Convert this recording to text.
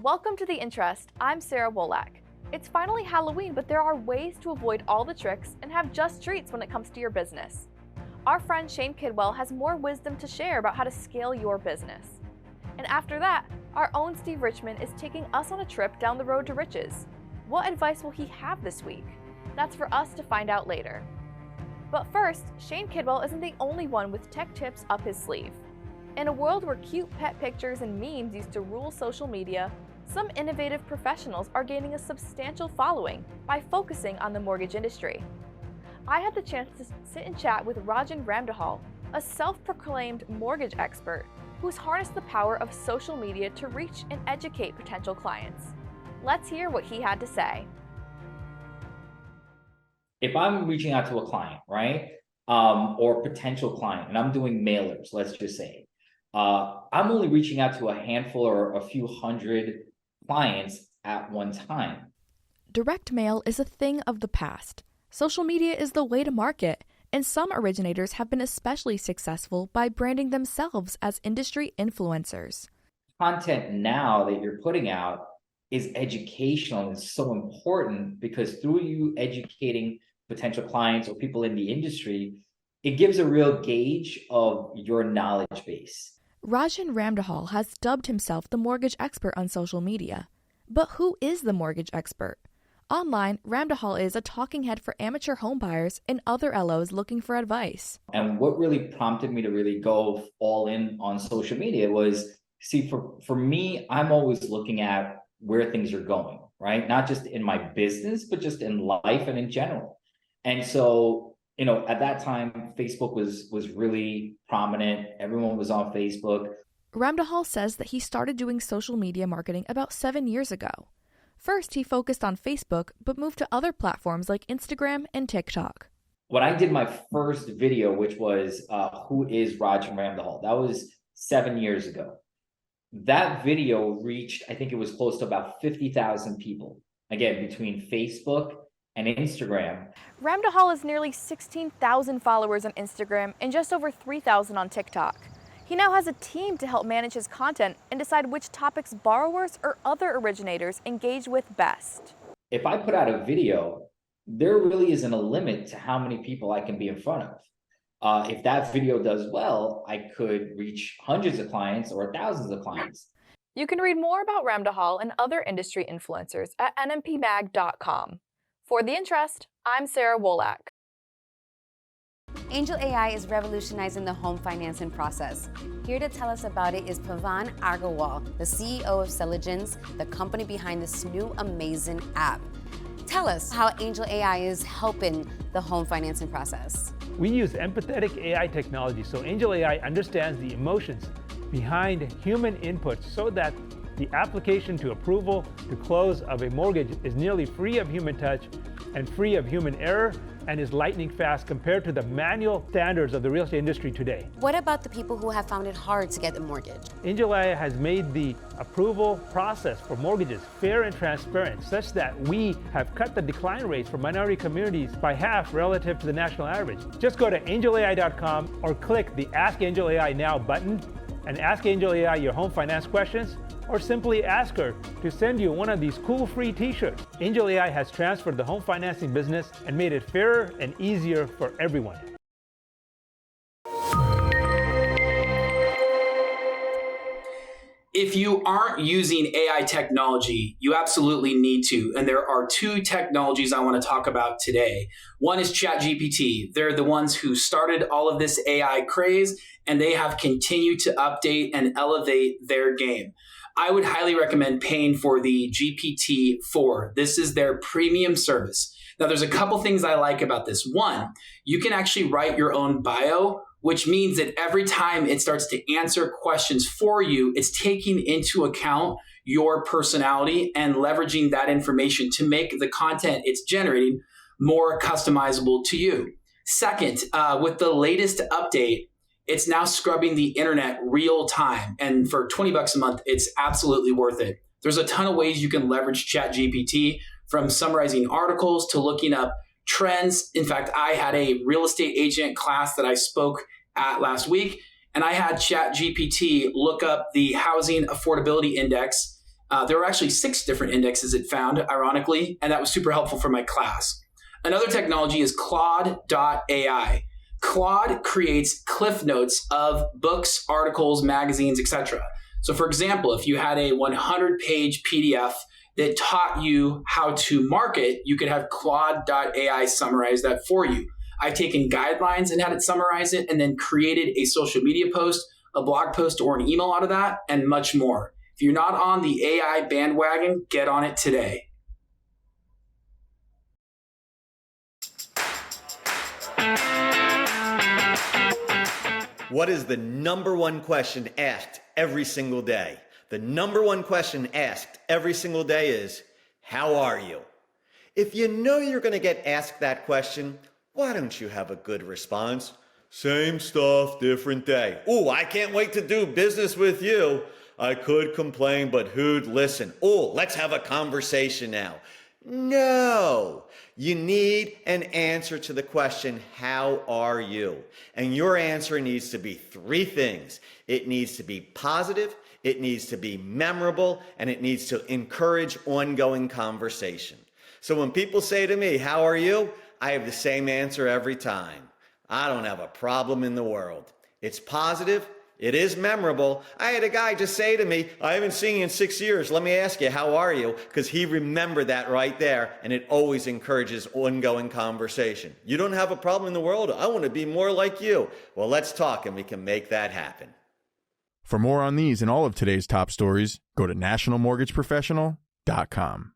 Welcome to The Interest. I'm Sarah Wolak. It's finally Halloween, but there are ways to avoid all the tricks and have just treats when it comes to your business. Our friend Shane Kidwell has more wisdom to share about how to scale your business. And after that, our own Steve Richman is taking us on a trip down the road to riches. What advice will he have this week? That's for us to find out later. But first, Shane Kidwell isn't the only one with tech tips up his sleeve. In a world where cute pet pictures and memes used to rule social media, some innovative professionals are gaining a substantial following by focusing on the mortgage industry. I had the chance to sit and chat with Rajan Ramdahal, a self-proclaimed mortgage expert who's harnessed the power of social media to reach and educate potential clients. Let's hear what he had to say. If I'm reaching out to a client, right, or potential client, and I'm doing mailers, let's just say, I'm only reaching out to a handful or a few hundred clients at one time. Direct mail is a thing of the past. Social media is the way to market, and some originators have been especially successful by branding themselves as industry influencers. Content now that you're putting out is educational and it's so important because through you educating potential clients or people in the industry, it gives a real gauge of your knowledge base. Rajan Ramdahal has dubbed himself the mortgage expert on social media. But who is the mortgage expert? Online, Ramdahal is a talking head for amateur homebuyers and other LOs looking for advice. And what really prompted me to really go all in on social media was, see, for me, I'm always looking at where things are going, right? Not just in my business, but just in life and in general. And so, at that time, Facebook was really prominent. Everyone was on Facebook. Ramdahal says that he started doing social media marketing about 7 years ago. First, he focused on Facebook, but moved to other platforms like Instagram and TikTok. When I did my first video, which was Who is Rajan Ramdahal? That was 7 years ago. That video reached, I think it was close to about 50,000 people. Again, between Facebook and Instagram. Ramdahal has nearly 16,000 followers on Instagram and just over 3,000 on TikTok. He now has a team to help manage his content and decide which topics borrowers or other originators engage with best. If I put out a video, there really isn't a limit to how many people I can be in front of. If that video does well, I could reach hundreds of clients or thousands of clients. You can read more about Ramdahal and other industry influencers at nmpmag.com. For The Interest, I'm Sarah Wolak. Angel AI is revolutionizing the home financing process. Here to tell us about it is Pavan Agarwal, the CEO of Selligence, the company behind this new amazing app. Tell us how Angel AI is helping the home financing process. We use empathetic AI technology, so Angel AI understands the emotions behind human inputs so that the application to approval to close of a mortgage is nearly free of human touch and free of human error and is lightning fast compared to the manual standards of the real estate industry today. What about the people who have found it hard to get a mortgage? Angel AI has made the approval process for mortgages fair and transparent such that we have cut the decline rates for minority communities by half relative to the national average. Just go to angelai.com or click the Ask Angel AI Now button and ask Angel AI your home finance questions, or simply ask her to send you one of these cool free t-shirts. Angel AI has transferred the home financing business and made it fairer and easier for everyone. If you aren't using AI technology, you absolutely need to. And there are two technologies I want to talk about today. One is ChatGPT. They're the ones who started all of this AI craze, and they have continued to update and elevate their game. I would highly recommend paying for the GPT-4. This is their premium service. Now, there's a couple things I like about this. One, you can actually write your own bio, which means that every time it starts to answer questions for you, it's taking into account your personality and leveraging that information to make the content it's generating more customizable to you. Second, with the latest update, it's now scrubbing the internet real time. And for $20 a month, it's absolutely worth it. There's a ton of ways you can leverage ChatGPT, from summarizing articles to looking up trends. In fact, I had a real estate agent class that I spoke at last week, and I had ChatGPT look up the housing affordability index There were actually 6 different indexes it found, ironically, and that was super helpful for my class. Another technology is Claude.ai. Claude creates cliff notes of books, articles, magazines, etc. So for example, if you had a 100-page PDF that taught you how to market, you could have Claude.ai summarize that for you. I've taken guidelines and had it summarize it and then created a social media post, a blog post, or an email out of that, and much more. If you're not on the AI bandwagon, get on it today. What is the number one question asked every single day? The number one question asked every single day is, how are you? If you know you're going to get asked that question, why don't you have a good response? Same stuff, different day. Ooh, I can't wait to do business with you. I could complain, but who'd listen? Ooh, let's have a conversation now. No, you need an answer to the question, how are you? And your answer needs to be 3 things. It needs to be positive, it needs to be memorable, and it needs to encourage ongoing conversation. So when people say to me, how are you? I have the same answer every time. I don't have a problem in the world. It's positive. It is memorable. I had a guy just say to me, I haven't seen you in 6 years. Let me ask you, how are you? Because he remembered that right there, and it always encourages ongoing conversation. You don't have a problem in the world? I want to be more like you. Well, let's talk, and we can make that happen. For more on these and all of today's top stories, go to nationalmortgageprofessional.com.